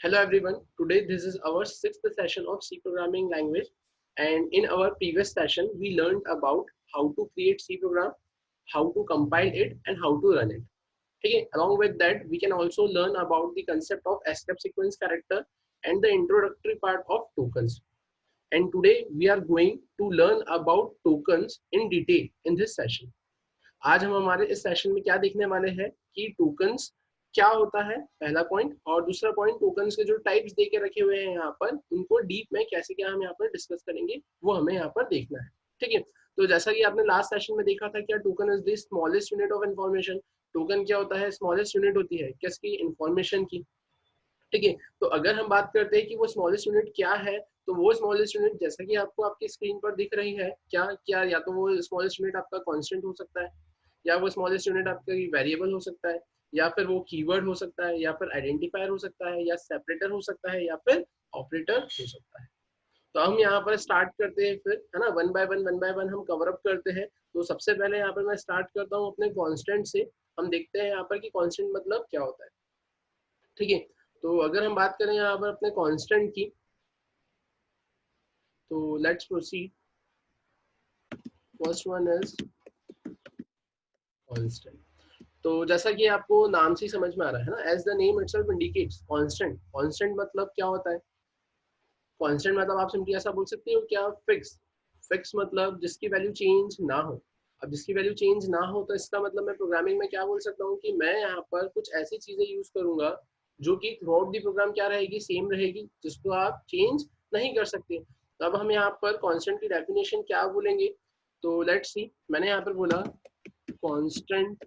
Hello everyone. Today this is our sixth session of C programming language, and in our previous session we learned about how to create C program, how to compile it, and how to run it. Okay. Along with that, we can also learn about the concept of escape sequence character and the introductory part of tokens. And today we are going to learn about tokens in detail in this session. आज हम हमारे इस session में क्या देखने वाले हैं कि टोकन्स क्या होता है, पहला पॉइंट, और दूसरा पॉइंट टोकन्स के जो टाइप्स दे के रखे हुए हैं यहाँ पर उनको डीप में कैसे क्या हम यहाँ पर डिस्कस करेंगे वो हमें यहाँ पर देखना है। ठीक है, तो जैसा कि आपने लास्ट सेशन में देखा था, क्या token is the smallest unit of information. Token क्या होता है, स्मॉलेस्ट यूनिट होती है किसकी, इन्फॉर्मेशन की। ठीक है, तो अगर हम बात करते हैं कि वो स्मॉलेस्ट यूनिट क्या है, तो वो स्मॉलेस्ट यूनिट जैसा कि आपको आपकी स्क्रीन पर दिख रही है, क्या क्या या तो वो स्मॉलेस्ट यूनिट आपका कांस्टेंट हो सकता है, या वो स्मॉलेस्ट यूनिट आपका वेरिएबल हो सकता है, या फिर वो कीवर्ड हो सकता है, या फिर आइडेंटिफायर हो सकता है, या सेपरेटर हो सकता है, या फिर ऑपरेटर हो सकता है। तो हम यहाँ पर स्टार्ट करते हैं, फिर है ना, वन बाय वन हम कवर अप करते हैं। तो सबसे पहले यहाँ पर मैं स्टार्ट करता हूँ अपने कांस्टेंट से। हम देखते हैं यहाँ पर कि कांस्टेंट मतलब क्या होता है। ठीक है, तो अगर हम बात करें यहाँ पर अपने कांस्टेंट की, तो let's proceed. First one is constant. तो जैसा कि आपको नाम से ही समझ में आ रहा है ना, as the name itself indicates, constant. Constant मतलब क्या होता है, कांस्टेंट मतलब आप सिंपली ऐसा बोल सकते हो क्या, फिक्स। फिक्स मतलब जिसकी वैल्यू चेंज ना हो। अब जिसकी वैल्यू चेंज ना हो तो इसका मतलब मैं प्रोग्रामिंग में क्या बोल सकता हूँ कि मैं यहाँ पर कुछ ऐसी चीजें यूज करूंगा जो कि थ्रू आउट दी प्रोग्राम क्या रहेगी, सेम रहेगी, जिसको आप चेंज नहीं कर सकते। तो अब हम यहाँ पर कांस्टेंट की डेफिनेशन क्या बोलेंगे, तो लेट्स सी। मैंने यहाँ पर बोला constant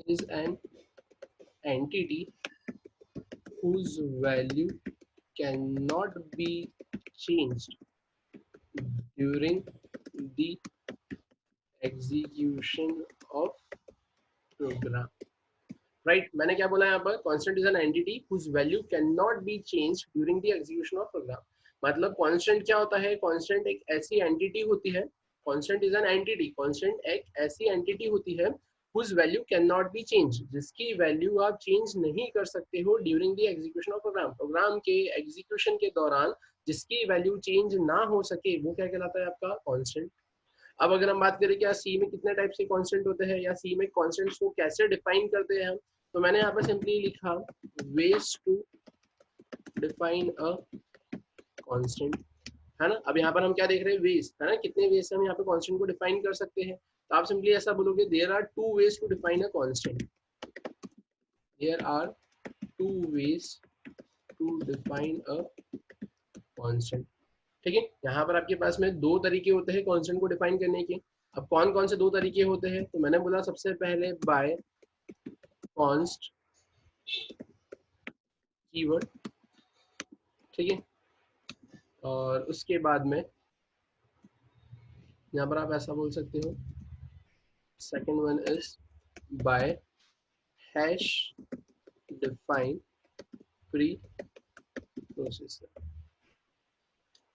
is an entity whose value cannot be changed during the execution of program. Right, मैंने क्या बोला यहाँ पर, constant is an entity whose value cannot be changed during the execution of program। मतलब कांस्टेंट क्या होता है, कांस्टेंट एक ऐसी एंटिटी होती है, constant is an entity, constant एक ऐसी एंटिटी होती है whose value cannot be changed, जिसकी वैल्यू आप चेंज नहीं कर सकते हो during the execution of program. Program के एग्जीक्यूशन के दौरान जिसकी वैल्यू चेंज ना हो सके वो क्या कहलाता है, आपका कांस्टेंट। अब अगर हम बात करें कि सी में कितने टाइप के कांस्टेंट होते हैं, या सी में कांस्टेंट्स को कैसे डिफाइन करते हैं हम, तो मैंने यहाँ पर सिंपली लिखा ways to define a constant, है ना। अब यहाँ पर हम क्या देख रहे हैं, वेज, है ना, कितने वेज से हम यहाँ पे कांस्टेंट को डिफाइन कर सकते हैं। तो आप सिंपली ऐसा बोलोगे, there are two ways to define a constant, there are two ways to define a constant. ठीक है, यहाँ पर आपके पास में दो तरीके होते हैं कांस्टेंट को डिफाइन करने के। अब कौन कौन से दो तरीके होते हैं, तो मैंने बोला सबसे पहले बाय कॉन्स्ट कीवर्ड। ठीक है, और उसके बाद में यहाँ पर आप ऐसा बोल सकते हो, second one is by hash define pre processor.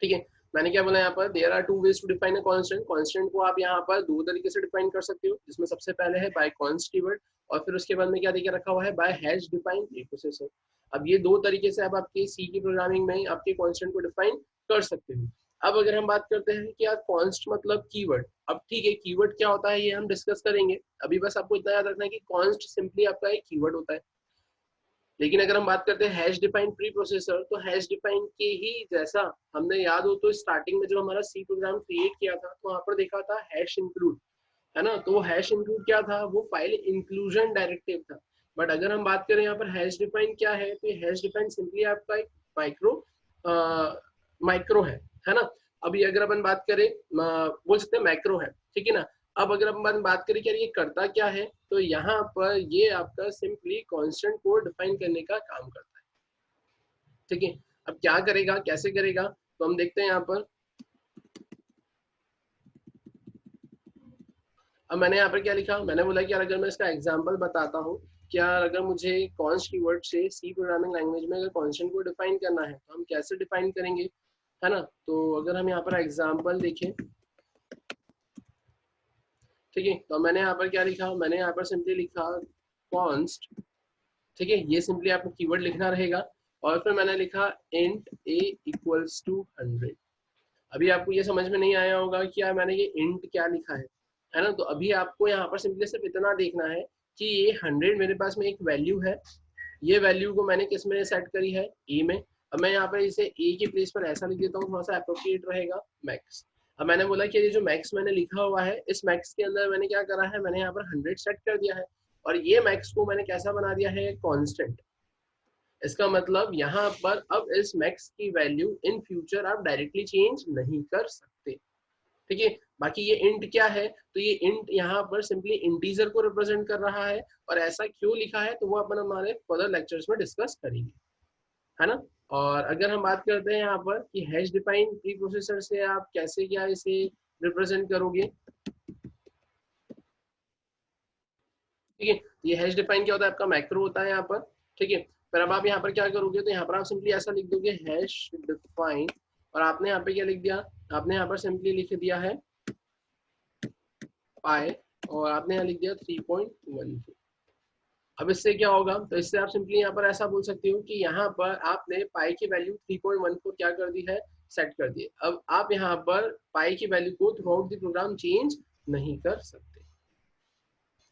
ठीक है, मैंने क्या बोला यहाँ पर, there are two ways to define a constant. Constant को आप यहाँ पर दो तरीके से डिफाइन कर सकते हो, जिसमें सबसे पहले है बाय कॉन्स्ट कीवर्ड, और फिर उसके बाद में क्या देके रखा हुआ है, by hash define pre processor. अब ये दो तरीके से आप आपके सी की प्रोग्रामिंग में आपके कांस्टेंट को डिफाइन कर सकते हो। अब अगर हम बात करते हैं कि यार कॉन्स्ट मतलब कीवर्ड, अब ठीक है, कीवर्ड क्या होता है ये हम डिस्कस करेंगे। अभी बस आपको इतना याद रखना है कि कॉन्स्ट सिंपली आपका एक कीवर्ड होता है। लेकिन अगर हम बात करते हैं हैश डिफाइंड प्री प्रोसेसर, तो हैश डिफाइन के ही जैसा, हमने याद हो तो स्टार्टिंग में जब हमारा सी प्रोग्राम क्रिएट किया था तो वहां पर देखा था हैश इंक्लूड, है ना। तो वो हैश इंक्लूड क्या था, वो फाइल इंक्लूजन डायरेक्टिव था। बट अगर हम बात करें यहाँ पर हैश डिफाइन क्या है, तो हैश डिफाइन सिंपली आपका एक माइक्रो माइक्रो है ना। अभी अगर अपन बात करें, बोल सकते हैं मैक्रो है, ठीक है ना। अब अगर अपन बात करें कि ये करता क्या है, तो यहाँ पर ये आपका सिंपली कांस्टेंट को डिफाइन करने का काम करता है। ठीक है, अब क्या करेगा, कैसे करेगा, तो हम देखते हैं यहाँ पर। अब मैंने यहाँ पर क्या लिखा, मैंने बोला कि यार अगर मैं इसका एग्जांपल बताता हूँ, क्या अगर मुझे कॉन्स्ट कीवर्ड से सी प्रोग्रामिंग लैंग्वेज में अगर कांस्टेंट को डिफाइन करना है तो हम कैसे डिफाइन करेंगे, है ना। तो अगर हम यहाँ पर एग्जांपल देखें, ठीक है, तो मैंने यहाँ पर क्या लिखा, मैंने यहाँ पर सिंपली लिखा कॉन्स्ट। ठीक है, ये सिंपली आपको कीवर्ड लिखना रहेगा। और फिर मैंने लिखा int a इक्वल्स टू 100। अभी आपको ये समझ में नहीं आया होगा कि यार मैंने ये int क्या लिखा है ना। तो अभी आपको यहाँ पर सिंपली सिर्फ इतना देखना है कि ये 100 मेरे पास में एक वैल्यू है, ये वैल्यू को मैंने किस में सेट करी है, ए में। अब मैं यहाँ पर इसे ए के प्लेस पर ऐसा लिख देता हूँ, थोड़ा सा अप्रोप्रिएट रहेगा, मैक्स। अब मैंने बोला कि ये जो मैक्स मैंने लिखा हुआ है, इस मैक्स के अंदर मैंने क्या करा है, मैंने यहाँ पर 100 सेट कर दिया है, और ये मैक्स को मैंने कैसा बना दिया है, कांस्टेंट। इसका मतलब यहाँ पर अब इस मैक्स की वैल्यू इन फ्यूचर आप डायरेक्टली चेंज नहीं कर सकते, ठीक है। बाकी ये इंट क्या है, तो ये इंट यहाँ पर सिंपली इंटीजर को रिप्रेजेंट कर रहा है, और ऐसा क्यों लिखा है तो वो अपन हमारे फर्दर लेक्चर्स में डिस्कस करेंगे, है ना। और अगर हम बात करते हैं यहाँ पर कि हैश डिफाइन प्री प्रोसेसर से आप कैसे क्या इसे रिप्रेजेंट करोगे, ठीक है। ये हैश डिफाइन क्या होता है, आपका मैक्रो होता है यहाँ पर, ठीक है। फिर अब आप यहाँ पर क्या करोगे, तो यहाँ पर आप सिंपली ऐसा लिख दोगे हैश डिफाइन, और आपने यहाँ पे क्या लिख दिया, आपने यहाँ पर सिंपली लिख दिया है पाई, और आपने यहाँ लिख दिया 3.14। अब इससे क्या होगा, तो इससे आप सिंपली यहाँ पर ऐसा बोल सकते हो कि यहाँ पर आपने पाई की वैल्यू 3.14 क्या कर दी है, सेट कर दी। अब आप यहाँ पर पाई की वैल्यू को throughout the program change नहीं कर सकते,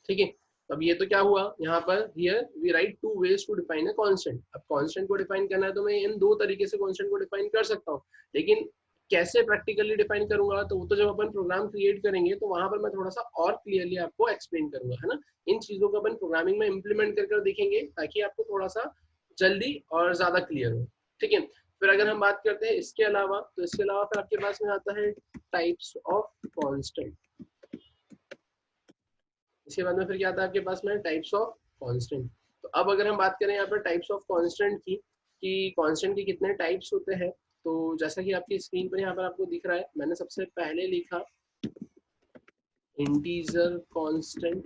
ठीक है। अब ये तो क्या हुआ, यहाँ पर here we write two ways to define a constant. अब कांस्टेंट को डिफाइन करना है तो मैं इन दो तरीके से कांस्टेंट को डिफाइन कर सकता हूँ, लेकिन कैसे प्रैक्टिकली डिफाइन करूंगा तो वो तो जब अपन प्रोग्राम क्रिएट करेंगे तो वहां पर मैं थोड़ा सा और क्लियरली आपको एक्सप्लेन करूंगा, है ना। इन चीजों को अपन प्रोग्रामिंग में इम्प्लीमेंट कर देखेंगे ताकि आपको थोड़ा सा जल्दी और ज्यादा क्लियर हो, ठीक है। फिर अगर हम बात करते हैं इसके अलावा, तो इसके अलावा फिर आपके पास में आता है टाइप्स ऑफ कांस्टेंट। इसके बाद में फिर क्या आता है आपके पास में, टाइप्स ऑफ कांस्टेंट। तो अब अगर हम बात करें यहाँ पर टाइप्स ऑफ कांस्टेंट की, कि कांस्टेंट के कितने टाइप्स होते हैं, तो जैसा कि आपकी स्क्रीन पर यहाँ पर आपको दिख रहा है, मैंने सबसे पहले लिखा इंटीजर कांस्टेंट,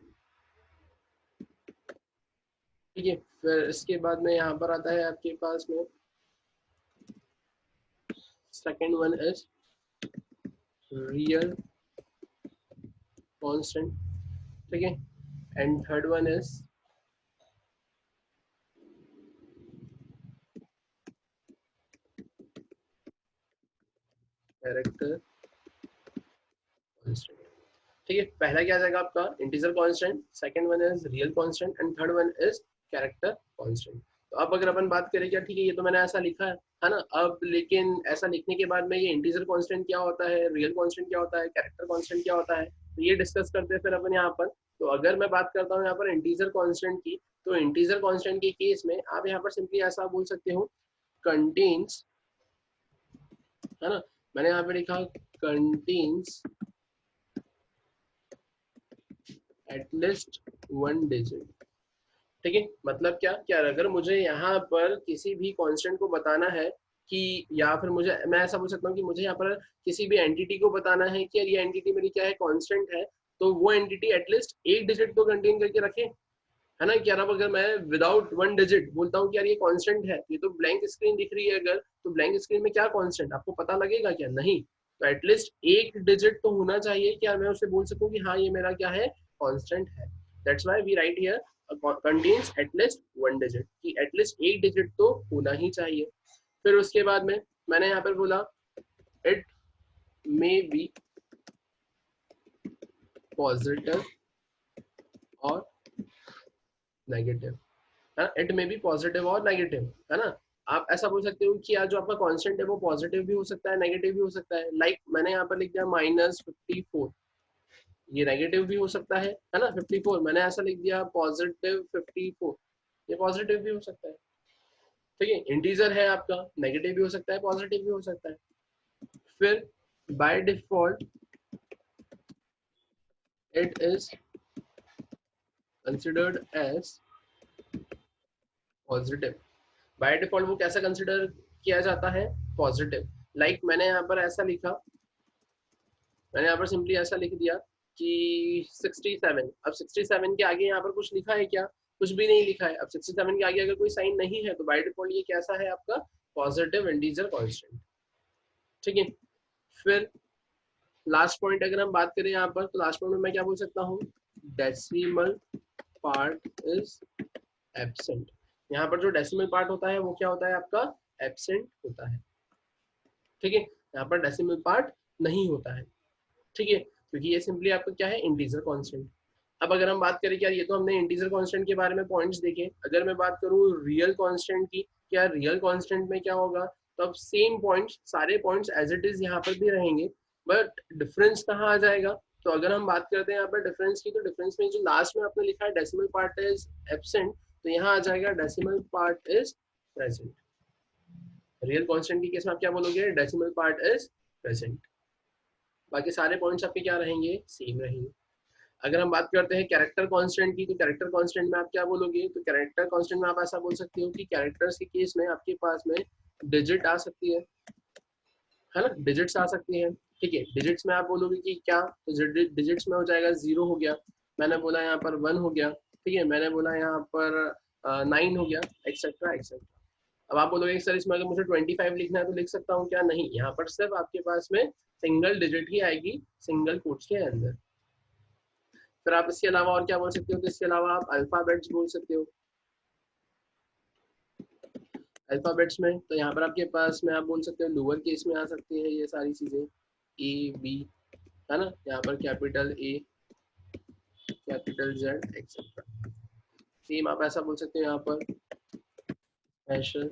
ठीक है। फिर इसके बाद में यहाँ पर आता है आपके पास में second one is real constant, ठीक है। And third one is character constant, ठीक है। पहला क्या आ जाएगा आपका integer constant, second one is real constant, and third one is character constant. तो अब अगर अपन बात करें क्या, ठीक है, ये तो मैंने ऐसा लिखा है ना। अब लेकिन ऐसा लिखने के बाद में ये इंटीजर कांस्टेंट क्या होता है, रियल कांस्टेंट क्या होता है, कैरेक्टर कांस्टेंट क्या होता है, तो ये डिस्कस करते हैं फिर अपन यहाँ पर। तो अगर मैं बात करता हूँ यहाँ पर इंटीजर कांस्टेंट की, तो इंटीजर कांस्टेंट के केस में आप यहाँ पर सिंपली ऐसा बोल सकते हो कंटेन्स, है ना। मैंने यहाँ पे लिखा कंटेन्स एटलीस्ट वन डिजिट, ठीक है। मतलब क्या क्या, अगर मुझे यहाँ पर किसी भी कांस्टेंट को बताना है कि, या फिर मुझे, मैं ऐसा बोल सकता हूँ कि मुझे यहाँ पर किसी भी एंटिटी को बताना है कि यार ये एंटिटी मेरी क्या है, कांस्टेंट है, तो वो एंटिटी एटलीस्ट एक डिजिट तो कंटेन करके रखे, है ना। कि यार अब अगर मैं विदाउट वन डिजिट बोलता हूँ कि यार ये कांस्टेंट है, ये तो ब्लैंक स्क्रीन दिख रही है, अगर तो ब्लैंक स्क्रीन में क्या कांस्टेंट आपको पता लगेगा क्या, नहीं। तो एटलीस्ट एक डिजिट तो होना चाहिए कि यार मैं उसे बोल सकूँ कि हाँ ये मेरा क्या है, कांस्टेंट है। That's why we write here contains at least one digit, कि एटलीस्ट एक डिजिट तो होना ही चाहिए। फिर उसके बाद में मैंने यहाँ पर बोला इट मे बी पॉजिटिव और नेगेटिव, है ना। इट मे बी पॉजिटिव और नेगेटिव, है ना। आप ऐसा बोल सकते हो कि यार जो आपका कांस्टेंट है वो पॉजिटिव भी हो सकता है, नेगेटिव भी हो सकता है। लाइक मैंने यहाँ पर लिख दिया -54, ये नेगेटिव भी हो सकता है ना। 54 मैंने ऐसा लिख दिया पॉजिटिव 54, ये पॉजिटिव भी हो सकता है, ठीक है। इंटीजर है आपका, नेगेटिव भी हो सकता है, पॉजिटिव भी हो सकता है। फिर by default it is considered as positive. By default वो कैसा कंसिडर किया जाता है, पॉजिटिव। लाइक मैंने यहाँ पर ऐसा लिखा, मैंने यहाँ पर सिंपली ऐसा लिख दिया कि 67। अब 67 के आगे यहाँ पर कुछ लिखा है क्या, कुछ भी नहीं लिखा है। अब 67 के आगे अगर कोई साइन नहीं है तो बाय डिफॉल्ट ये कैसा है आपका, पॉजिटिव इंटीजर कांस्टेंट, ठीक है। फिर लास्ट पॉइंट अगर हम बात करें यहाँ पर, तो लास्ट पॉइंट में मैं क्या बोल सकता हूँ, डेसिमल पार्ट इज एब्सेंट। यहाँ पर जो डेसिमल पार्ट होता है वो क्या होता है आपका, एब्सेंट होता है। ठीक है, यहाँ पर डेसिमल पार्ट नहीं होता है। ठीक है, क्योंकि ये सिंपली आपका क्या है, इंटीजर कांस्टेंट। अब अगर हम बात करें क्या, ये तो हमने इंटीजर कांस्टेंट के बारे में पॉइंट्स देखे, अगर मैं बात करूँ रियल कांस्टेंट की, क्या रियल कांस्टेंट में क्या होगा, तो अब सेम पॉइंट्स, सारे पॉइंट्स एज इट इज यहाँ पर भी रहेंगे, बट डिफरेंस कहाँ आ जाएगा। तो अगर हम बात करते हैं यहाँ पर डिफरेंस की, तो डिफरेंस में जो लास्ट में आपने लिखा है डेसिमल पार्ट इज एब्सेंट, तो यहाँ आ जाएगा decimal part is present. Real constant की केस में आप क्या बोलोगे, डेसिमल पार्ट इज प्रेजेंट। बाकी सारे पॉइंट्स आपके क्या रहेंगे, सेम रहेंगे। अगर हम बात करते हैं कैरेक्टर कांस्टेंट की, तो कैरेक्टर कांस्टेंट में आप क्या बोलोगे, तो कैरेक्टर कांस्टेंट में आप ऐसा बोल सकते हो कि कैरेक्टर्स के केस में आपके पास में डिजिट आ सकती है ना, डिजिट्स आ सकती हैं। ठीक है, डिजिट्स में आप बोलोगे कि क्या, तो डिजिट्स में हो जाएगा 0 हो गया, मैंने बोला यहाँ पर 1 हो गया, ठीक है, मैंने बोला यहाँ पर 9 हो गया, एक्सेट्रा एक्सेट्रा। अब आप बोलोगे सर इसमें अगर मुझे 25 लिखना है तो लिख सकता हूँ क्या, नहीं, यहाँ पर सिर्फ आपके पास में सिंगल डिजिट ही आएगी सिंगल कोट्स के अंदर। फिर आप इसके अलावा और क्या बोल सकते हो, तो इसके अलावा आप अल्फाबेट्स बोल सकते हो। अल्फाबेट्स में तो यहाँ पर आपके पास में आप बोल सकते हो लोअर केस में आ सकती है ये सारी चीजें, ए बी, है ना, यहाँ पर capital A, capital Z etcetera. Same आप ऐसा बोल सकते हो यहाँ पर स्पेशल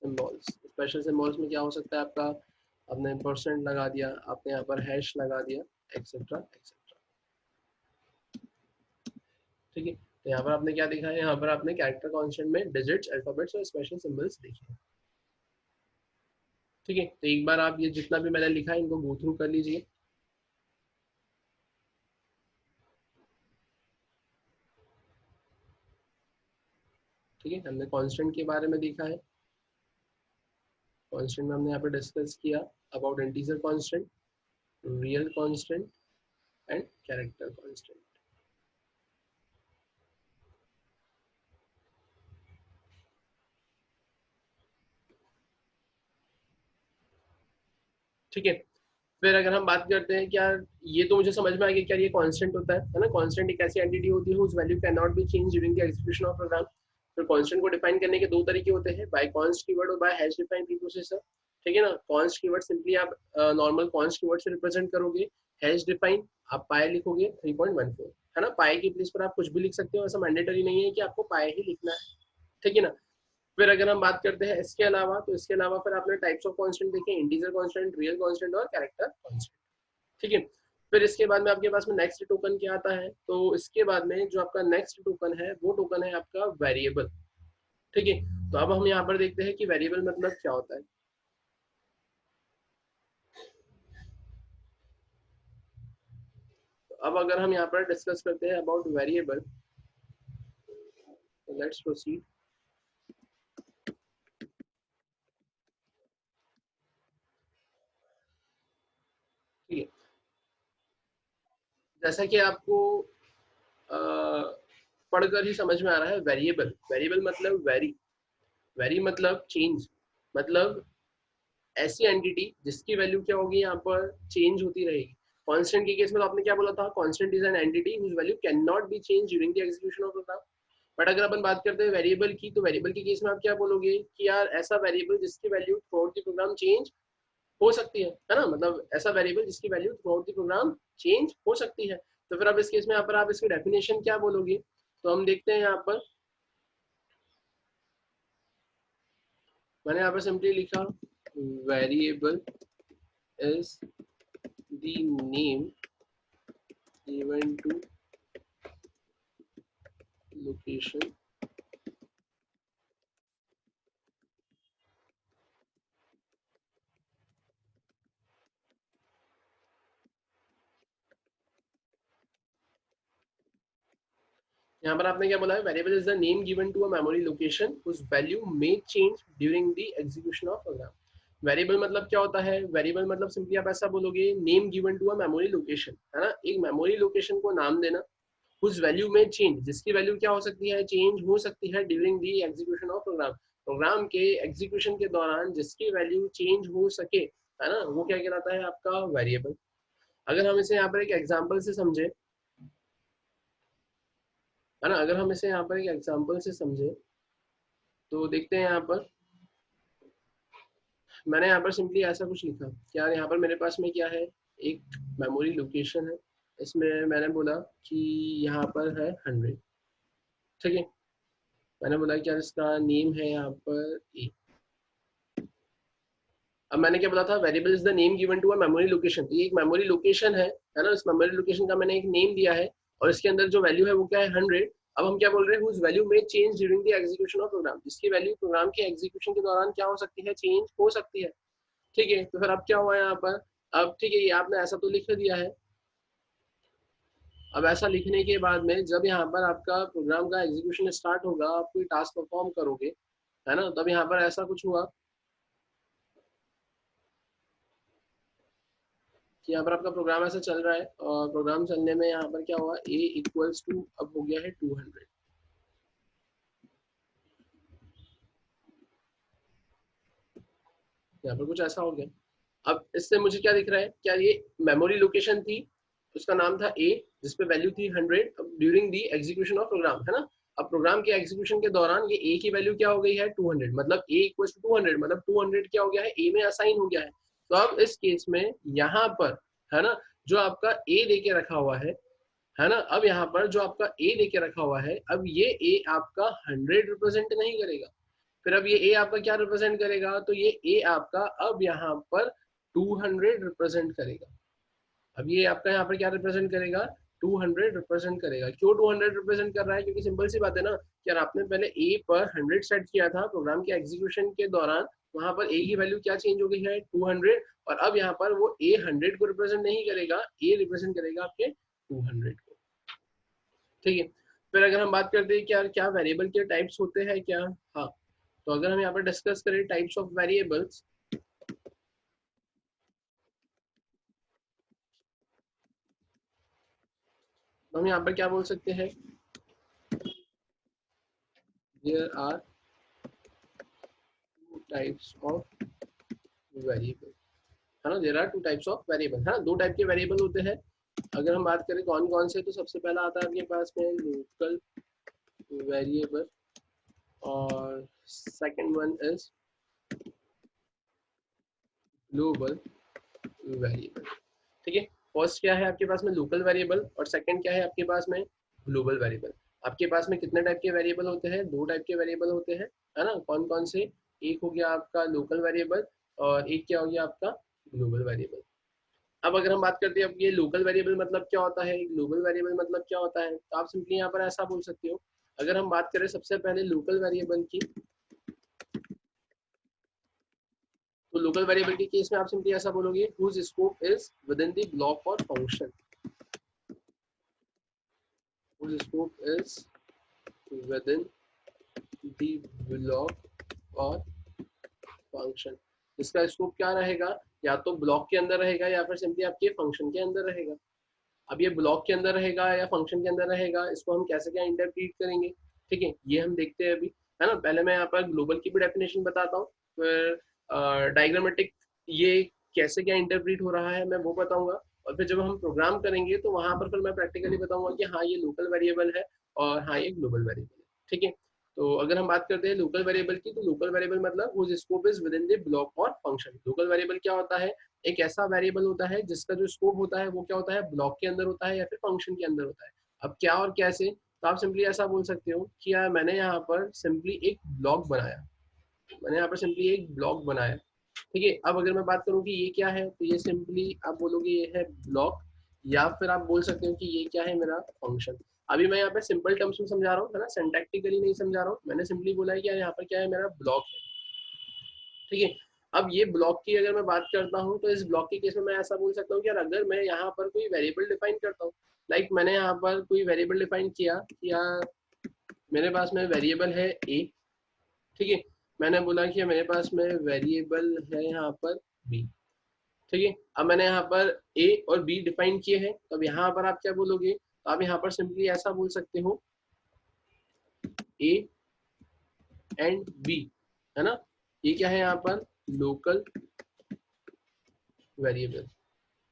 सिंबल्स। स्पेशल सिंबल्स में क्या हो सकता है आपका, आपने परसेंट लगा दिया, आपने यहाँ पर हैश लगा दिया, एक्सेट्रा एक्सेट्रा। ठीक है, तो यहाँ पर आपने क्या देखा है, यहाँ पर आपने कैरेक्टर कांस्टेंट में डिजिट्स, अल्फाबेट्स और स्पेशल सिंबल्स देखे। ठीक है, तो एक बार आप ये जितना भी मैंने लिखा है इनको गो थ्रू कर लीजिए। ठीक है, हमने कांस्टेंट के बारे में देखा है, कांस्टेंट में हमने यहाँ पे डिस्कस किया about integer constant, real constant and character constant. ठीक है, फिर अगर हम बात करते हैं क्या, ये तो मुझे समझ में आ गया क्या ये कांस्टेंट होता है ना, कांस्टेंट एक ऐसी एंटिटी होती है whose value cannot be changed during the execution of program। फिर कांस्टेंट को डिफाइन करने के दो तरीके होते हैं, बाय कॉन्स्ट कीवर्ड और बाय हैश डिफाइंड प्रीप्रोसेसर। ठीक है ना, कॉन्स्ट कीवर्ड सिंपली आप नॉर्मल कॉन्स्ट कीवर्ड से रिप्रेजेंट करोगे, हैश डिफाइन आप पाई लिखोगे 3.14, है ना, पाई की प्लेस पर आप कुछ भी लिख सकते हो, ऐसा मैंडेटरी नहीं है कि आपको पाई ही लिखना है। ठीक है ना, फिर अगर हम बात करते हैं इसके अलावा, तो इसके अलावा फिर आपने टाइप्स ऑफ कांस्टेंट देखे, इंटीजर कांस्टेंट, रियल कांस्टेंट और कैरेक्टर कांस्टेंट। ठीक है, फिर इसके बाद में आपके पास में नेक्स्ट टोकन क्या आता है, तो इसके बाद में जो आपका नेक्स्ट टोकन है वो टोकन है आपका वेरिएबल। ठीक है, तो अब हम यहाँ पर देखते हैं कि वेरिएबल मतलब क्या होता है। तो अब अगर हम यहाँ पर डिस्कस करते हैं अबाउट वेरिएबल, लेट्स प्रोसीड। ठीक है, जैसा कि आपको पढ़कर ही समझ में आ रहा है, वेरिएबल, वेरिएबल मतलब वेरी, वेरी मतलब चेंज, मतलब ऐसी एंटिटी जिसकी वैल्यू क्या होगी यहाँ पर, चेंज होती रहेगी। कांस्टेंट के केस में तो आपने क्या बोला था, constant is an entity whose value can not be change during the execution of program. But अगर अपन बात करते हैं वेरिएबल की, तो वेरिएबल के केस में आप क्या बोलोगे कि यार ऐसा वेरिएबल जिसकी value throughout the program change हो सकती है ना, मतलब ऐसा वेरिएबल जिसकी value throughout the program change हो सकती है। तो फिर अब इस केस में यहाँ पर आप इसकी डेफिनेशन क्या बोलोगे, तो हम देखते हैं यहाँ पर, मैंने यहाँ पर सिंपली लिखा variable is the name given to location यहाँ पर आपने क्या बोला है, variable is the name given to a memory location whose value may change during the execution of program। Variable मतलब क्या होता है, वेरिएबल मतलब सिंपली आप ऐसा बोलोगे name given to a memory location, है ना, एक मेमोरी लोकेशन को नाम देना, whose value में चेंज, जिसकी वैल्यू क्या हो सकती है, चेंज हो सकती है during the execution of program, program के एग्जीक्यूशन के दौरान जिसकी वैल्यू चेंज हो सके, है ना, वो क्या कहलाता है आपका वेरिएबल। अगर हम इसे यहाँ पर एक एग्जांपल से समझे, है ना। अगर हम इसे यहाँ पर एक एग्जांपल से समझे तो देखते हैं यहाँ पर, मैंने यहाँ पर सिंपली ऐसा कुछ लिखा कि यार यहाँ पर मेरे पास में क्या है, एक मेमोरी लोकेशन है, इसमें मैंने बोला कि यहाँ पर है 100, ठीक है। मैंने बोला कि यार इसका नेम है यहाँ पर ए। अब मैंने क्या बोला था, variable is the name given to a memory location, तो ये एक मेमोरी लोकेशन है ना। इस मेमोरी लोकेशन का मैंने एक नेम दिया है और इसके अंदर जो वैल्यू है वो क्या है 100। अब हम क्या बोल रहे हैं, whose value may change during the execution of program, जिसकी वैल्यू प्रोग्राम के एग्जीक्यूशन के दौरान क्या हो सकती है, चेंज हो सकती है, ठीक है। तो फिर अब क्या हुआ यहाँ पर, अब ठीक है ये आपने ऐसा तो लिख दिया है। अब ऐसा लिखने के बाद में जब यहाँ पर आपका प्रोग्राम का एग्जीक्यूशन स्टार्ट होगा, आप कोई टास्क परफॉर्म करोगे, है ना, तब यहाँ पर ऐसा कुछ हुआ कि यहाँ पर आपका प्रोग्राम ऐसा चल रहा है और प्रोग्राम चलने में यहाँ पर क्या हुआ, a इक्वल्स टू अब हो गया है 200, यहाँ पर कुछ ऐसा हो गया। अब इससे मुझे क्या दिख रहा है, क्या ये मेमोरी लोकेशन थी, उसका नाम था a, जिसपे वैल्यू थी 100 during the execution of program, है ना। अब प्रोग्राम के एग्जीक्यूशन के दौरान ये a की वैल्यू क्या हो गई है 200, मतलब a इक्वल्स टू 200, मतलब 200 क्या हो गया है, a में असाइन हो गया है। तो अब इस केस में यहाँ पर, है ना, जो आपका a देके रखा हुआ है ना, अब यहाँ पर जो आपका a देके रखा हुआ है, अब ये a आपका 100 रिप्रेजेंट नहीं करेगा। फिर अब ये a आपका क्या रिप्रेजेंट करेगा, तो ये a आपका अब यहाँ पर 200 रिप्रेजेंट करेगा। अब ये आपका यहाँ पर क्या रिप्रेजेंट करेगा, 200 रिप्रेजेंट करेगा। क्यों 200 रिप्रेजेंट कर रहा है, क्योंकि सिंपल सी बात है ना कि यार आपने पहले a पर 100 सेट किया था प्रोग्राम के एग्जीक्यूशन के दौरान, वहां पर a की वैल्यू क्या चेंज हो गई है 200, और अब यहाँ पर वो a 100 को रिप्रेजेंट नहीं करेगा, a रिप्रेजेंट करेगा आपके 200 को, ठीक है। फिर अगर हम बात करते हैं कि यार क्या वेरिएबल के टाइप्स होते हैं क्या, हाँ, तो अगर हम यहाँ पर डिस्कस करें टाइप्स ऑफ वेरिएबल्स, तो हम यहाँ पर क्या बोल सकते हैं, there are two types of variable, है ना, there are two types of variable, है ना, दो टाइप के वेरिएबल होते हैं। अगर हम बात करें कौन कौन से, तो सबसे पहला आता है आपके पास में लोकल वेरिएबल, और second one is global variable, ठीक है। फर्स्ट क्या है आपके पास में, लोकल वेरिएबल, और सेकंड क्या है आपके पास में, ग्लोबल वेरिएबल। आपके पास में कितने टाइप के वेरिएबल होते हैं, दो टाइप के वेरिएबल होते हैं, है ना, कौन कौन से, एक हो गया आपका लोकल वेरिएबल और एक क्या हो गया आपका ग्लोबल वेरिएबल। अब अगर हम बात करते हैं, अब ये लोकल वेरिएबल मतलब क्या होता है, ग्लोबल वेरिएबल मतलब क्या होता है, तो आप सिंपली यहाँ पर ऐसा बोल सकते हो। अगर हम बात करें सबसे पहले लोकल वेरिएबल की, तो लोकल वेरिएबल के केस में आप सिंपली ऐसा बोलोगे, whose scope is within the block और function, whose scope is within the block और फंक्शन। इसका स्कोप क्या रहेगा, या तो ब्लॉक के अंदर रहेगा या फिर सिंपली आपके फंक्शन के अंदर रहेगा। अब ये ब्लॉक के अंदर रहेगा या फंक्शन के अंदर रहेगा, इसको हम कैसे क्या इंटरप्रीट करेंगे, ठीक है, ये हम देखते हैं अभी, है ना। पहले मैं यहाँ पर ग्लोबल की भी डेफिनेशन बताता हूँ, फिर डायग्रामेटिक ये कैसे क्या इंटरप्रीट हो रहा है मैं वो बताऊंगा, और फिर जब हम प्रोग्राम करेंगे तो वहां पर फिर मैं प्रैक्टिकली बताऊंगा कि हाँ ये लोकल वेरिएबल है और हाँ ये ग्लोबल वेरिएबल है, ठीक है। तो अगर हम बात करते हैं लोकल वेरिएबल की, तो लोकल वेरिएबल मतलब whose scope is within the block और फंक्शन। लोकल वेरिएबल क्या होता है, एक ऐसा वेरिएबल होता है जिसका जो स्कोप होता है वो क्या होता है, ब्लॉक के अंदर होता है या फिर फंक्शन के अंदर होता है। अब क्या और कैसे, तो आप सिंपली ऐसा बोल सकते हो कि यार मैंने यहाँ पर सिंपली एक ब्लॉक बनाया, मैंने यहाँ पर सिंपली एक ब्लॉक बनाया, ठीक है। अब अगर मैं बात करूँ कि ये क्या है, तो ये सिंपली आप बोलोगे ये है ब्लॉक, या फिर आप बोल सकते हो कि ये क्या है मेरा फंक्शन। अभी मैं यहाँ पे सिंपल टर्म्स में समझा रहा हूँ, है ना, सिंटैक्टिकली नहीं समझा रहा हूँ, मैंने सिंपली बोला है कि यार यहाँ पर क्या है मेरा ब्लॉक है, ठीक है। अब ये ब्लॉक की अगर मैं बात करता हूँ, तो इस ब्लॉक के केस में मैं ऐसा बोल सकता हूँ कि यार अगर मैं यहाँ पर कोई वेरिएबल डिफाइन करता हूँ, लाइक मैंने यहाँ पर कोई वेरिएबल डिफाइन किया कि यार मेरे पास में वेरिएबल है ए, ठीक है, मैंने बोला कि मेरे पास में वेरिएबल है यहाँ पर बी, ठीक है। अब मैंने यहाँ पर ए और बी डिफाइन किए हैं, तो अब यहाँ पर आप क्या बोलोगे, तो आप यहाँ पर सिंपली ऐसा बोल सकते हो ए एंड बी, है ना, ये क्या है यहाँ पर लोकल वेरिएबल,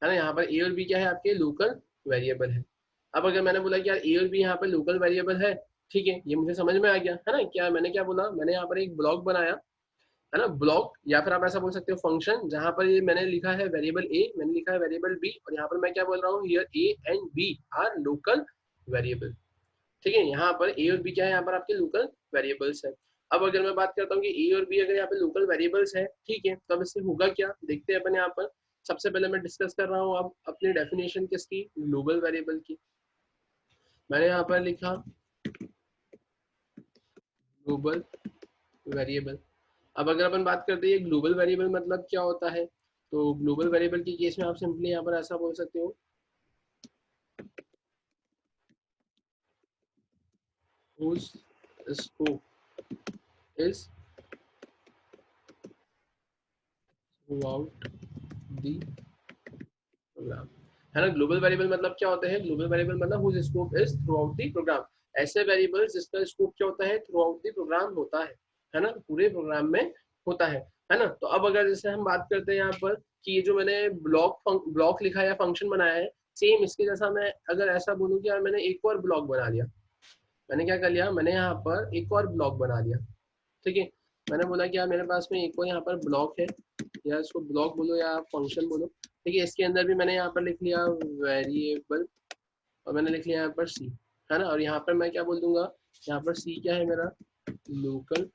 है ना, यहाँ पर ए और बी क्या है आपके लोकल वेरिएबल है, अब अगर मैंने बोला कि यार ए और बी यहाँ पर लोकल वेरिएबल है, ठीक है, ये मुझे समझ में आ गया है ना। क्या मैंने क्या बोला, मैंने यहाँ पर एक ब्लॉक बनाया है ना, ब्लॉक, या फिर आप ऐसा बोल सकते हो फंक्शन, जहां पर ये मैंने लिखा है वेरिएबल ए, मैंने लिखा है वेरिएबल बी, और यहाँ पर मैं क्या बोल रहा हूँ, here A and B are local variable. ठीक है, यहाँ पर ए और बी क्या है, यहाँ पर आपके लोकल वेरिएबल्स है। अब अगर मैं बात करता हूँ कि ए और बी अगर यहाँ पे लोकल वेरिएबल्स है, ठीक है, तो अब इससे होगा क्या, देखते हैं अपन यहाँ पर। सबसे पहले मैं डिस्कस कर रहा हूँ अब अपनी डेफिनेशन किसकी, ग्लोबल वेरिएबल की। मैंने यहाँ पर लिखा ग्लोबल वेरिएबल। अब अगर अपन बात करते हैं ग्लोबल वेरिएबल मतलब क्या होता है, तो ग्लोबल वेरिएबल के केस में आप सिंपली यहाँ पर ऐसा बोल सकते हो, whose scope is throughout the program, है ना। ग्लोबल वेरिएबल मतलब क्या होता है, ग्लोबल वेरिएबल मतलब whose scope is throughout the program, ऐसे वेरिएबल जिसका स्कोप क्या होता है, थ्रूआउट द प्रोग्राम होता है ना, पूरे प्रोग्राम में होता है ना। तो अब अगर जैसे हम बात करते हैं यहाँ पर कि ये जो मैंने ब्लॉक लिखा है या फंक्शन बनाया है, सेम इसके जैसा मैं अगर ऐसा बोलूँ कि यार मैंने एक और ब्लॉक बना लिया, मैंने क्या कर लिया, मैंने यहाँ पर एक और ब्लॉक बना लिया, ठीक है। मैंने बोला कि यार मेरे पास में एक और यहाँ पर ब्लॉक है, या इसको ब्लॉक बोलो या फंक्शन बोलो, ठीक है। इसके अंदर भी मैंने यहाँ पर लिख लिया वेरिएबल, और मैंने लिख लिया यहाँ पर सी, है ना। और यहाँ पर मैं क्या बोल दूंगा, यहाँ पर सी क्या है मेरा, लोकल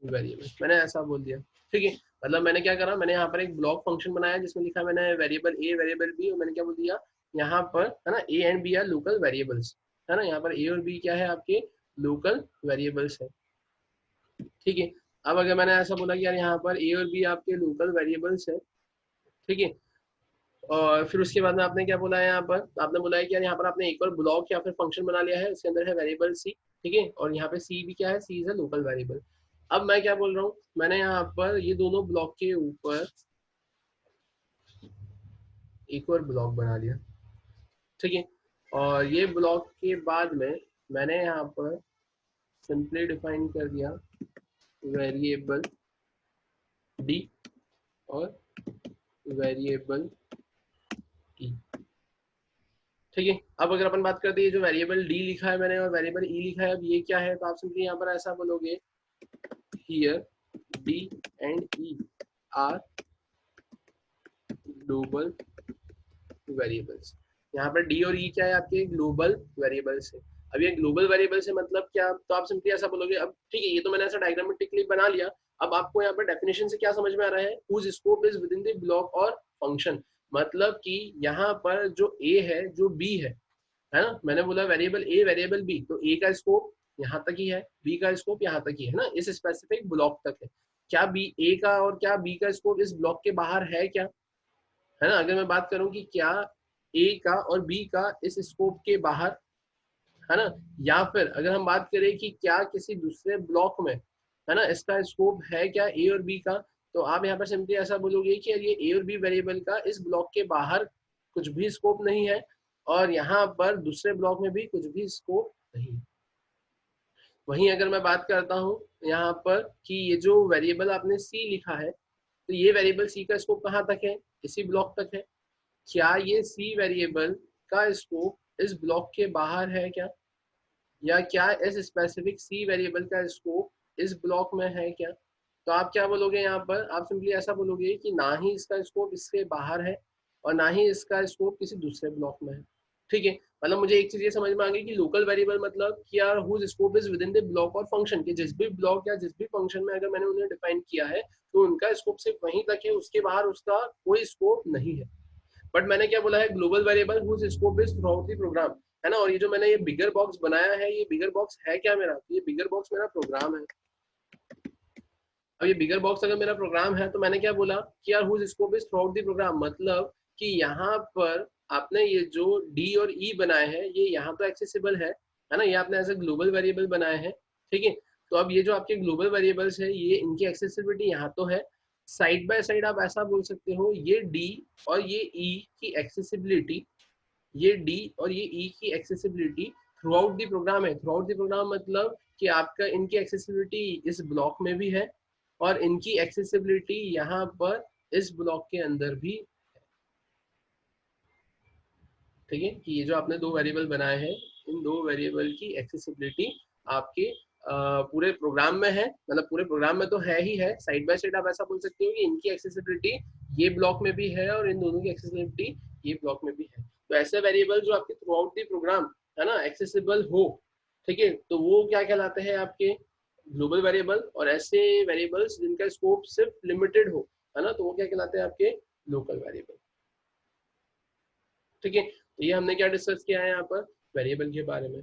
वेरिएबल, मैंने ऐसा बोल दिया, ठीक है। मतलब मैंने क्या करा, मैंने यहाँ पर एक ब्लॉक फंक्शन बनाया जिसमें लिखा मैंने वेरिएबल ए वेरिएबल बी, और मैंने क्या बोल दिया यहाँ पर, है ना, A and B are local variables, है ना। यहाँ पर ए और बी क्या है, आपके लोकल वेरिएबल्स है, ठीक है। अब अगर मैंने ऐसा बोला कि यार यहाँ पर ए और बी आपके लोकल वेरिएबल्स है, ठीक है, और फिर उसके बाद में आपने क्या बोला है, यहाँ पर आपने बोला है कि यार यहाँ पर आपने एक और ब्लॉक या फिर फंक्शन बना लिया है, उसके अंदर है वेरिएबल सी, ठीक है, और यहाँ पे सी भी क्या है, सी इज अ लोकल वेरिएबल। अब मैं क्या बोल रहा हूँ, मैंने यहाँ पर ये दोनों ब्लॉक के ऊपर एक और ब्लॉक बना लिया, ठीक है, और ये ब्लॉक के बाद में मैंने यहाँ पर सिंपली डिफाइन कर दिया वेरिएबल डी और वेरिएबल ई, ठीक है। अब अगर अपन बात करते हैं जो वेरिएबल डी लिखा है मैंने और वेरिएबल ई लिखा है, अब ये क्या है, तो आप सिंपली यहाँ पर ऐसा बोलोगे, here D and E R global variables. यहाँ पर डी और ई क्या है, आपके ग्लोबल वेरिएबल्स है। अब ये ग्लोबल वेरिएबल से मतलब क्या, तो आप सिंपली ऐसा बोलोगे, अब ठीक है, ये तो मैंने ऐसा डायग्रामेटिकली बना लिया। अब आपको यहाँ पर डेफिनेशन से क्या समझ में आ रहा है, whose scope is within the block और फंक्शन, मतलब कि यहाँ पर जो ए है जो बी है ना, मैंने बोला वेरिएबल ए वेरिएबल बी, तो ए का स्कोप यहाँ तक ही है, बी का स्कोप यहाँ तक ही है ना, इस स्पेसिफिक ब्लॉक तक है। क्या बी ए का और क्या बी का स्कोप इस ब्लॉक के बाहर है क्या, है ना। अगर मैं बात करूं कि क्या ए का और बी का इस स्कोप के बाहर, है ना, या फिर अगर हम बात करें कि क्या किसी दूसरे ब्लॉक में, है ना, इसका स्कोप है क्या ए और बी का, तो आप यहाँ पर सिंपली ऐसा बोलोगे कि ये ए और बी वेरिएबल का इस ब्लॉक के बाहर कुछ भी स्कोप नहीं है, और यहाँ पर दूसरे ब्लॉक में भी कुछ भी स्कोप नहीं। वहीं अगर मैं बात करता हूँ यहाँ पर कि ये जो वेरिएबल आपने सी लिखा है, तो ये वेरिएबल सी का स्कोप कहाँ तक है, इसी ब्लॉक तक है। क्या ये सी वेरिएबल का स्कोप इस ब्लॉक के बाहर है क्या, या क्या इस स्पेसिफिक सी वेरिएबल का स्कोप इस ब्लॉक में है क्या, तो आप क्या बोलोगे यहाँ पर, आप सिंपली ऐसा बोलोगे कि ना ही इसका स्कोप इसके बाहर है और ना ही इसका स्कोप किसी दूसरे ब्लॉक में है, ठीक है। मतलब मुझे एक चीज ये समझ में आ गई कि लोकल वेरिएबल मतलब कि यार whose scope is within the block और फंक्शन, के जिस भी ब्लॉक या जिस भी फंक्शन में अगर मैंने उन्हें डिफाइन किया है, तो उनका स्कोप सिर्फ वहीं तक है, उसके बाहर उसका कोई स्कोप नहीं है। बट मैंने क्या बोला है, global variable whose scope is throughout the program, है ना। और ये जो मैंने ये बिगर बॉक्स बनाया है, ये बिगर बॉक्स है क्या मेरा, ये बिगर बॉक्स मेरा प्रोग्राम है। अब ये बिगर बॉक्स अगर मेरा प्रोग्राम है, तो मैंने क्या बोला कि यार whose scope is throughout the program, मतलब कि यहाँ पर आपने ये जो डी और ई बनाए हैं, ये यहाँ तो एक्सेसिबल है ना, ये आपने एज ए ग्लोबल वेरिएबल बनाए हैं, ठीक है। तो अब ये जो आपके ग्लोबल वेरिएबल्स है, ये इनकी एक्सेसिबिलिटी यहाँ तो है, साइड बाय साइड आप ऐसा बोल सकते हो, ये डी और ये ई की एक्सेसिबिलिटी, ये डी और ये ई की accessibility throughout the program है। थ्रू आउट द प्रोग्राम मतलब कि आपका इनकी एक्सेसिबिलिटी इस ब्लॉक में भी है और इनकी एक्सेसिबिलिटी यहाँ पर इस ब्लॉक के अंदर भी, ठीक है, कि ये जो आपने दो वेरिएबल बनाए हैं, इन दो वेरिएबल की एक्सेसिबिलिटी आपके पूरे प्रोग्राम में है, मतलब पूरे प्रोग्राम में तो है ही है, साइड बाय साइड आप ऐसा बोल सकते हो कि इनकी एक्सेसिबिलिटी ये ब्लॉक में भी है और इन दोनों की एक्सेसिबिलिटी ये ब्लॉक में भी है। तो ऐसे वेरिएबल जो आपके थ्रू आउट द प्रोग्राम है ना एक्सेसिबल हो, ठीक है, तो वो क्या कहलाते हैं आपके ग्लोबल वेरिएबल, और ऐसे वेरिएबल्स जिनका स्कोप सिर्फ लिमिटेड हो, है ना, तो वो क्या कहलाते हैं आपके लोकल वेरिएबल। ठीक है, तो ये हमने क्या डिस्कस किया है यहाँ पर वेरिएबल के बारे में।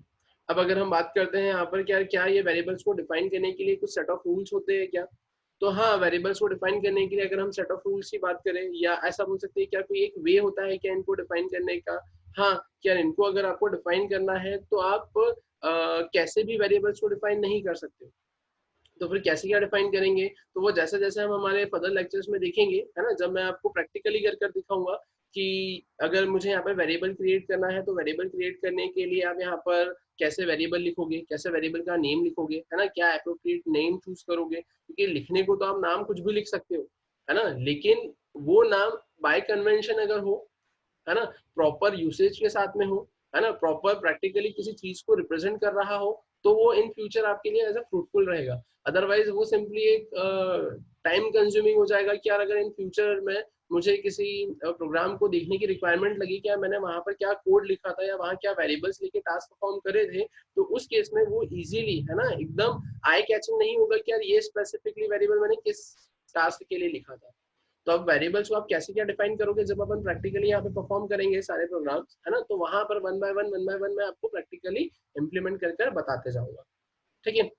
अब अगर हम बात करते हैं यहाँ पर क्या क्या ये वेरिएबल्स को डिफाइन करने के लिए कुछ सेट ऑफ रूल्स होते हैं क्या, तो हाँ, वेरिएबल्स को डिफाइन करने के लिए अगर हम सेट ऑफ रूल्स की बात करें, या ऐसा बोल सकते हैं क्या कोई एक वे होता है क्या इनको डिफाइन करने का। हाँ, क्या इनको अगर आपको डिफाइन करना है तो आप कैसे भी वेरिएबल्स को डिफाइन नहीं कर सकते, तो फिर कैसे क्या डिफाइन करेंगे, तो वो जैसे जैसे हम हमारे फर्दर लेक्चर्स में देखेंगे, है ना, जब मैं आपको प्रैक्टिकली कर कर दिखाऊंगा कि अगर मुझे यहाँ पर वेरिएबल क्रिएट करना है, तो वेरिएबल क्रिएट करने के लिए आप यहाँ पर कैसे वेरिएबल लिखोगे, कैसे वेरिएबल का नेम लिखोगे, है ना, क्या अप्रोप्रिएट नेम चूज करोगे, क्योंकि लिखने को तो आप नाम कुछ भी लिख सकते हो, है ना, लेकिन वो नाम बाय कन्वेंशन अगर हो, है ना, प्रॉपर यूसेज के साथ में हो, है ना, प्रॉपर प्रैक्टिकली किसी चीज को रिप्रेजेंट कर रहा हो, तो वो इन फ्यूचर आपके लिए एज अ फ्रूटफुल रहेगा। अदरवाइज वो सिंपली एक टाइम कंज्यूमिंग हो जाएगा कि यार अगर इन फ्यूचर में मुझे किसी प्रोग्राम को देखने की रिक्वायरमेंट लगी, क्या मैंने वहां पर क्या कोड लिखा था या वहां क्या वेरिएबल्स लेके टास्क परफॉर्म करे थे, तो उस केस में वो इजीली, है ना, एकदम आई कैचिंग नहीं होगा कि यार ये स्पेसिफिकली वेरिएबल मैंने किस टास्क के लिए लिखा था। तो अब वेरिएबल्स को आप कैसे क्या डिफाइन करोगे, जब अपन प्रैक्टिकली यहाँ पे परफॉर्म करेंगे सारे प्रोग्राम्स, है ना, तो वहां पर वन बाय वन मैं आपको प्रैक्टिकली इम्प्लीमेंट कर कर बताते जाऊंगा। ठीक है,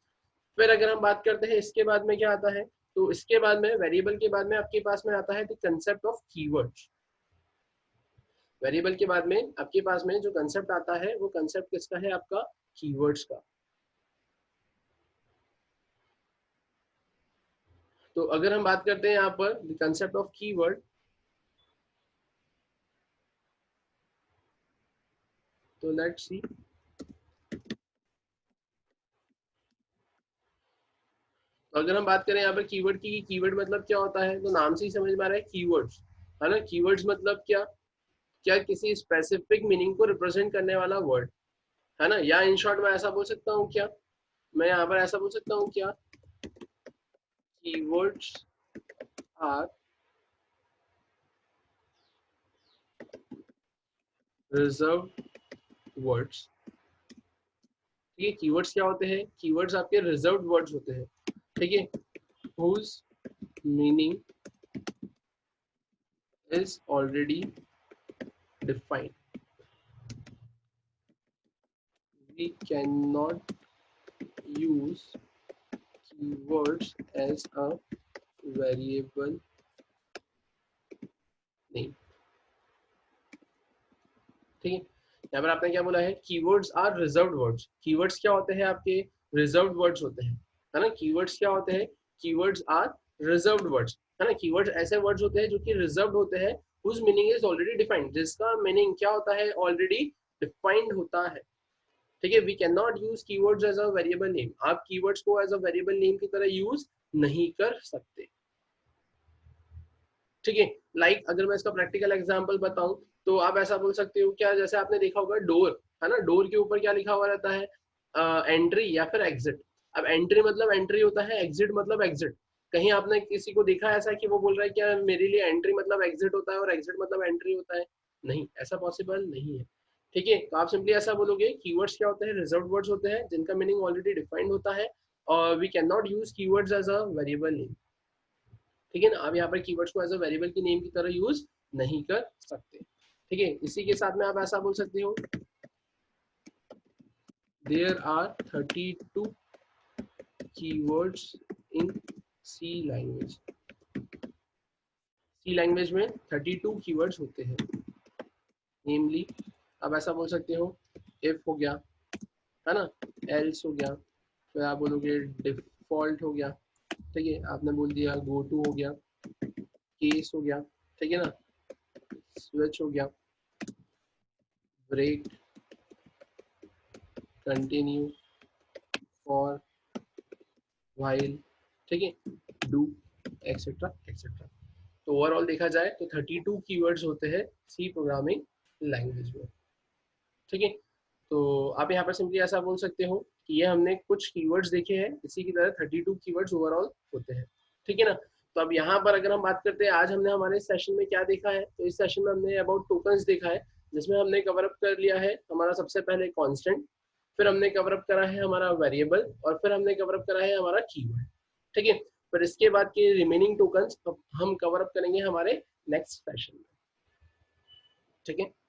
फिर अगर हम बात करते हैं इसके बाद में क्या आता है, तो इसके बाद में वेरिएबल के बाद में आपके पास में आता है the concept of keywords. Variable के बाद में आपके पास में जो कंसेप्ट आता है वो कंसेप्ट किसका है, आपका कीवर्ड्स का। तो अगर हम बात करते हैं यहाँ पर द कंसेप्ट ऑफ कीवर्ड, तो लेट्स सी। तो अगर हम बात करें यहाँ पर कीवर्ड की, कीवर्ड मतलब क्या होता है, तो नाम से ही समझ में आ रहा है कीवर्ड्स, है ना, कीवर्ड्स मतलब क्या, क्या किसी स्पेसिफिक मीनिंग को रिप्रेजेंट करने वाला वर्ड, है ना, या इन शॉर्ट मैं ऐसा बोल सकता हूँ क्या, मैं यहाँ पर ऐसा बोल सकता हूँ क्या, कीवर्ड्स आर रिजर्व्ड वर्ड्स। ठीक है, कीवर्ड्स क्या होते हैं, कीवर्ड्स आपके रिजर्व्ड वर्ड्स होते हैं, ठीक है, whose meaning is already defined, we cannot use keywords as a variable name। ठीक है, यहाँ पर आपने क्या बोला है, keywords are reserved words. Keywords क्या होते हैं आपके, रिजर्व्ड वर्ड्स होते हैं, है ना, कीवर्ड्स क्या होते हैं, कीवर्ड्स आर रिजर्व्ड वर्ड्स, है ना, कीवर्ड्स ऐसे वर्ड्स होते हैं जो कि रिजर्व्ड होते हैं, whose meaning is already defined, जिसका मीनिंग क्या होता है, ऑलरेडी डिफाइंड होता है। ठीक है, we can not use keywords as a variable name, आप कीवर्ड्स को एज अ वेरिएबल नेम की तरह यूज नहीं कर सकते। ठीक है, लाइक अगर मैं इसका प्रैक्टिकल एग्जांपल बताऊं, तो आप ऐसा बोल सकते हो क्या, जैसे आपने देखा होगा डोर, है ना, डोर के ऊपर क्या लिखा हुआ रहता है, एंट्री या फिर एग्जिट। अब एंट्री मतलब एंट्री होता है, एग्जिट मतलब एग्जिट। कहीं आपने किसी को देखा ऐसा कि वो बोल रहा है क्या मेरे लिए एंट्री मतलब एग्जिट होता है और एग्जिट मतलब एंट्री होता है, नहीं, ऐसा पॉसिबल नहीं है। ठीक है, तो आप सिंपली ऐसा बोलोगे कीवर्ड्स क्या होते हैं, रिजर्व्ड वर्ड्स होते हैं जिनका मीनिंग ऑलरेडी डिफाइंड होता है, और we can not use keywords as a variable name. ठीक है ना, आप यहाँ पर कीवर्ड्स को एज अ वेरिएबल की नेम की तरह यूज नहीं कर सकते। ठीक है, इसी के साथ में आप ऐसा बोल सकते हो, there are 32 keywords in C language. C language में 32 कीवर्ड्स होते हैं, नेमली आप ऐसा बोल सकते हो, इफ हो गया, है ना, एल्स हो गया, फिर आप बोलोगे डिफॉल्ट हो गया, ठीक है, आपने बोल दिया गो टू हो गया, केस हो गया, ठीक है ना, स्विच हो गया, ब्रेक, कंटिन्यू, फॉर, व्हाइल, ठीक है, डू, एक्सेट्रा एक्सेट्रा। तो ओवरऑल देखा जाए तो 32 कीवर्ड्स होते हैं सी प्रोग्रामिंग लैंग्वेज में। ठीक है। तो आप यहाँ पर सिंपली ऐसा बोल सकते हो कि ये हमने कुछ कीवर्ड्स देखे हैं, इसी की तरह 32 कीवर्ड्स ओवरऑल होते हैं। ठीक है ना। तो अब यहाँ पर अगर हम बात करते हैं, आज हमने हमारे सेशन में क्या देखा है, तो इस सेशन में हमने अबाउट टोकन्स देखा है, जिसमें हमने कवर अप कर लिया है हमारा सबसे पहले कांस्टेंट, फिर हमने कवर अप करा है हमारा वेरिएबल, और फिर हमने कवर अप करा है हमारा कीवर्ड। ठीक है। पर इसके बाद के रिमेनिंग टोकन्स हम कवर अप करेंगे हमारे नेक्स्ट सेशन में। ठीक है।